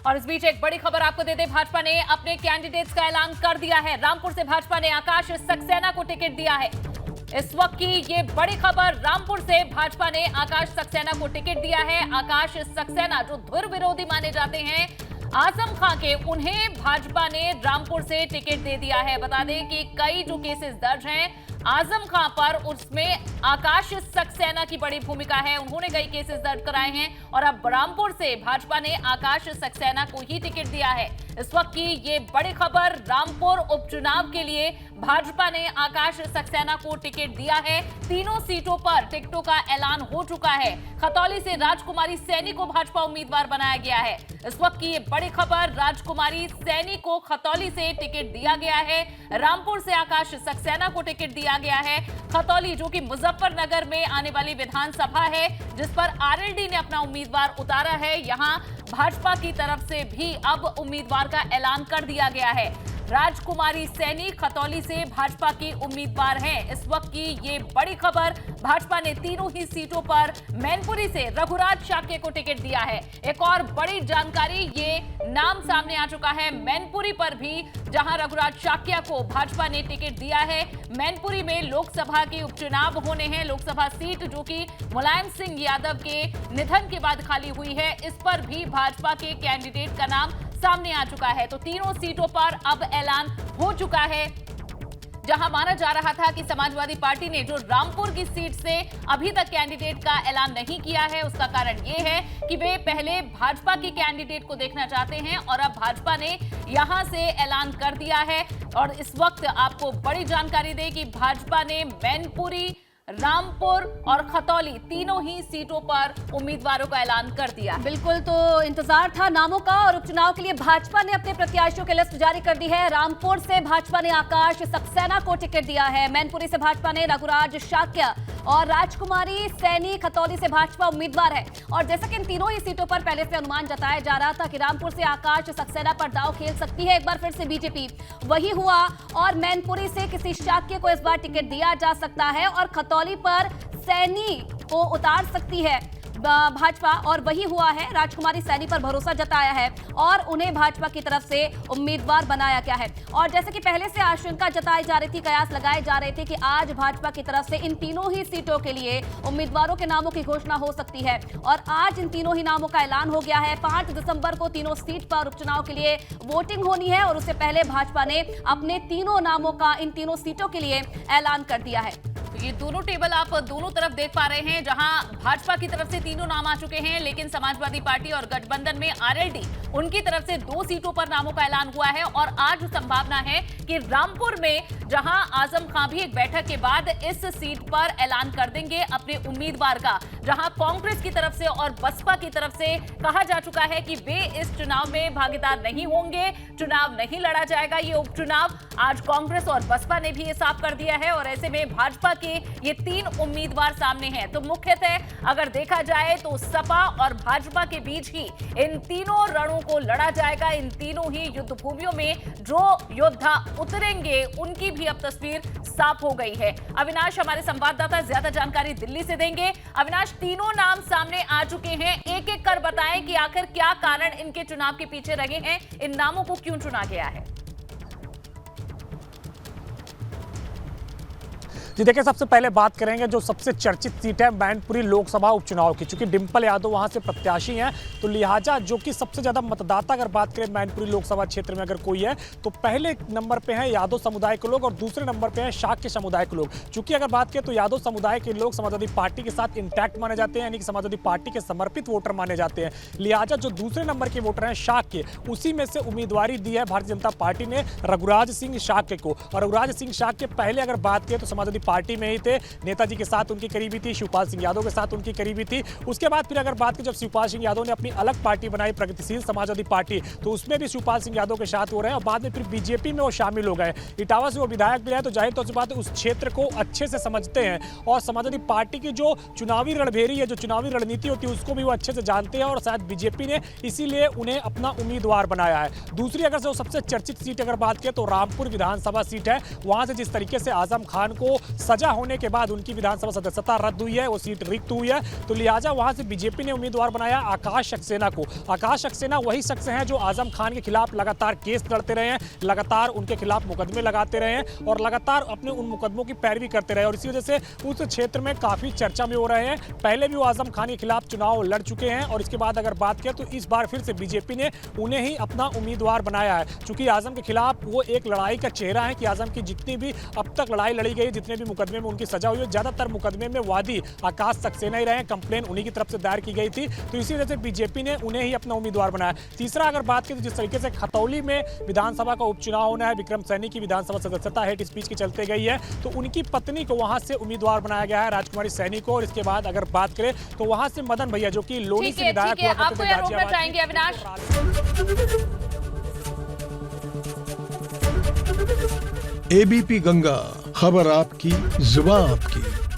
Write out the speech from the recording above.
और इस बीच एक बड़ी खबर आपको दे दें, भाजपा ने अपने कैंडिडेट्स का ऐलान कर दिया है। रामपुर से भाजपा ने आकाश सक्सेना को टिकट दिया है। इस वक्त की ये बड़ी खबर, रामपुर से भाजपा ने आकाश सक्सेना को टिकट दिया है। आकाश सक्सेना जो धुर विरोधी माने जाते हैं आजम खां के, उन्हें भाजपा ने रामपुर से टिकट दे दिया है। बता दें कि कई जो केसेस दर्ज हैं आजम खां पर, उसमें आकाश सक्सेना की बड़ी भूमिका है। उन्होंने कई केसेस दर्ज कराए हैं और अब रामपुर से भाजपा ने आकाश सक्सेना को ही टिकट दिया है। इस वक्त की ये बड़ी खबर, रामपुर उपचुनाव के लिए भाजपा ने आकाश सक्सेना को टिकट दिया है। तीनों सीटों पर टिकटों का ऐलान हो चुका है। खतौली से राजकुमारी सैनी को भाजपा उम्मीदवार बनाया गया है। इस वक्त की ये बड़ी खबर, राजकुमारी सैनी को खतौली से टिकट दिया गया है। रामपुर से आकाश सक्सेना को टिकट दिया गया है। खतौली जो कि मुजफ्फरनगर में आने वाली विधानसभा है, जिस पर आरएलडी ने अपना उम्मीदवार उतारा है, यहां भाजपा की तरफ से भी अब उम्मीदवार का ऐलान कर दिया गया है। राजकुमारी सैनी खतौली से भाजपा की उम्मीदवार हैं। इस वक्त की ये बड़ी खबर, भाजपा ने तीनों ही सीटों पर मैनपुरी से रघुराज शाक्य को टिकट दिया है। एक और बड़ी जानकारी, ये नाम सामने आ चुका है मैनपुरी पर भी, जहां रघुराज शाक्य को भाजपा ने टिकट दिया है। मैनपुरी में लोकसभा के उपचुनाव होने हैं। लोकसभा सीट जो कि मुलायम सिंह यादव के निधन के बाद खाली हुई है, इस पर भी भाजपा के कैंडिडेट का नाम सामने आ चुका है। तो तीनों सीटों पर अब ऐलान हो चुका है। जहां माना जा रहा था कि समाजवादी पार्टी ने जो रामपुर की सीट से अभी तक कैंडिडेट का ऐलान नहीं किया है, उसका कारण ये है कि वे पहले भाजपा के कैंडिडेट को देखना चाहते हैं और अब भाजपा ने यहां से ऐलान कर दिया है। और इस वक्त आपको बड़ी जानकारी दें कि भाजपा ने मैनपुरी, रामपुर और खतौली तीनों ही सीटों पर उम्मीदवारों का ऐलान कर दिया। बिल्कुल, तो इंतजार था नामों का और उपचुनाव के लिए भाजपा ने अपने प्रत्याशियों की लिस्ट जारी कर दी है। रामपुर से भाजपा ने आकाश सक्सेना को टिकट दिया है। मैनपुरी से भाजपा ने रघुराज शाक्य और राजकुमारी सैनी खतौली से भाजपा उम्मीदवार है। और जैसा कि इन तीनों ही सीटों पर पहले से अनुमान जताया जा रहा था कि रामपुर से आकाश सक्सेना पर दांव खेल सकती है एक बार फिर से बीजेपी, वही हुआ। और मैनपुरी से किसी शाक्य को इस बार टिकट दिया जा सकता है और खतौली पर सैनी को उतार सकती है भाजपा, और वही हुआ है। राजकुमारी सैनी पर भरोसा जताया है और उन्हें भाजपा की तरफ से उम्मीदवार बनाया गया है। और जैसे कि पहले से आशंका जताई जा रही थी, कयास लगाए जा रहे थे कि आज भाजपा की तरफ से इन तीनों ही सीटों के लिए उम्मीदवारों के नामों की घोषणा हो सकती है और आज इन तीनों ही नामों का ऐलान हो गया है। 5 दिसंबर को तीनों सीट पर उपचुनाव के लिए वोटिंग होनी है और उससे पहले भाजपा ने अपने तीनों नामों का इन तीनों सीटों के लिए ऐलान कर दिया है। ये दोनों टेबल आप दोनों तरफ देख पा रहे हैं, जहां भाजपा की तरफ से तीनों नाम आ चुके हैं, लेकिन समाजवादी पार्टी और गठबंधन में आरएलडी, उनकी तरफ से 2 सीटों पर नामों का ऐलान हुआ है। और आज संभावना है कि रामपुर में, जहां आजम खां भी एक बैठक के बाद इस सीट पर ऐलान कर देंगे अपने उम्मीदवार का, जहां कांग्रेस की तरफ से और बसपा की तरफ से कहा जा चुका है कि वे इस चुनाव में भागीदार नहीं होंगे, चुनाव नहीं लड़ा जाएगा ये उपचुनाव। आज कांग्रेस और बसपा ने भी ये साफ कर दिया है और ऐसे में भाजपा के ये 3 उम्मीदवार सामने हैं। तो मुख्यतः अगर देखा जाए तो सपा और भाजपा के बीच ही इन तीनों रणों को लड़ा जाएगा। इन तीनों ही युद्ध भूमियों में जो योद्धा उतरेंगे उनकी भी अब तस्वीर साफ हो गई है। अविनाश हमारे संवाददाता ज्यादा जानकारी दिल्ली से देंगे। अविनाश, तीनों नाम सामने आ चुके हैं, एक एक कर बताएं कि आखिर क्या कारण इनके चुनाव के पीछे रहे हैं, इन नामों को क्यों चुना गया है। जी देखिए, सबसे पहले बात करेंगे जो सबसे चर्चित सीट है मैनपुरी लोकसभा उपचुनाव की। चूंकि डिंपल यादव वहां से प्रत्याशी हैं, तो लिहाजा जो कि सबसे ज्यादा मतदाता, अगर बात करें मैनपुरी लोकसभा क्षेत्र में अगर कोई है, तो पहले नंबर पे हैं यादव समुदाय के लोग और दूसरे नंबर पे हैं शाक्य समुदाय के लोग। चूंकि अगर बात करें तो यादव समुदाय के लोग समाजवादी पार्टी के साथ इंटैक्ट माने जाते हैं, यानी कि समाजवादी पार्टी के समर्पित वोटर माने जाते हैं। लिहाजा जो दूसरे नंबर के वोटर हैं शाक्य, उसी में से उम्मीदवारी दी है भारतीय जनता पार्टी ने रघुराज सिंह शाक्य को। और रघुराज सिंह शाक्य पहले अगर बात करें तो समाजवादी पार्टी में ही थे, नेताजी के साथ उनकी करीबी थी, शिवपाल सिंह यादव के साथ उनकी करीबी थी। उसके बाद फिर अगर बात करें जब शिवपाल सिंह यादव ने अपनी अलग पार्टी बनाई प्रगतिशील समाजवादी पार्टी, तो उसमें भी शिवपाल सिंह यादव के साथ हो रहे हैं और बाद में फिर बीजेपी में वो शामिल हो गए। इटावा से वो विधायक भी है, तो जाहिर तौर से बात है उस क्षेत्र को अच्छे से समझते हैं और समाजवादी पार्टी की जो चुनावी रणभेरी है, जो चुनावी रणनीति होती है, उसको भी वो अच्छे से जानते हैं और शायद बीजेपी ने इसीलिए उन्हें अपना उम्मीदवार बनाया है। दूसरी अगर जो सबसे चर्चित सीट अगर बात करें तो रामपुर विधानसभा सीट है। वहां से जिस तरीके से आजम खान को सजा होने के बाद उनकी विधानसभा सदस्यता रद्द हुई है, वो सीट रिक्त हुई है। तो लिहाजा वहां से बीजेपी ने उम्मीदवार बनाया आकाश सक्सेना को। आकाश सक्सेना वही शख्स हैं जो आजम खान के खिलाफ लगातार केस लड़ते रहे हैं, लगातार उनके खिलाफ मुकदमे लगाते रहे हैं और लगातार अपने उन मुकदमों की पैरवी करते रहे और इसी वजह से उस क्षेत्र में काफी चर्चा में हो रहे हैं। पहले भी वो आजम खान के खिलाफ चुनाव लड़ चुके हैं और इसके बाद अगर बात करें तो इस बार फिर से बीजेपी ने उन्हें ही अपना उम्मीदवार बनाया है। चूंकि आजम के खिलाफ वो एक लड़ाई का चेहरा है कि आजम की जितनी भी अब तक लड़ाई लड़ी गई, जितने भी मुकदमे में उनकी सजा हुई है, ज्यादातर मुकदमे में वादी आकाश सक्सेना ही रहे, कंप्लेन उन्हीं की तरफ से दायर की गई थी। तो इसी वजह से बीजेपी ने उन्हें ही अपना उम्मीदवार बनाया। तीसरा अगर बात करें तो जिस तरीके से खतौली में विधानसभा का उपचुनाव होना है, विक्रम सैनी की विधानसभा सदस्यता हेट स्पीच के चलते गई है, तो उनकी पत्नी को वहां से उम्मीदवार बनाया गया है, राजकुमारी सैनी को। और इसके बाद अगर बात करें तो वहां से मदन भैया जो कि लोनी से विधायक हुआ करते थे गाजियाबाद। अविनाश, एबीपी गंगा, खबर आपकी, जुबान आपकी।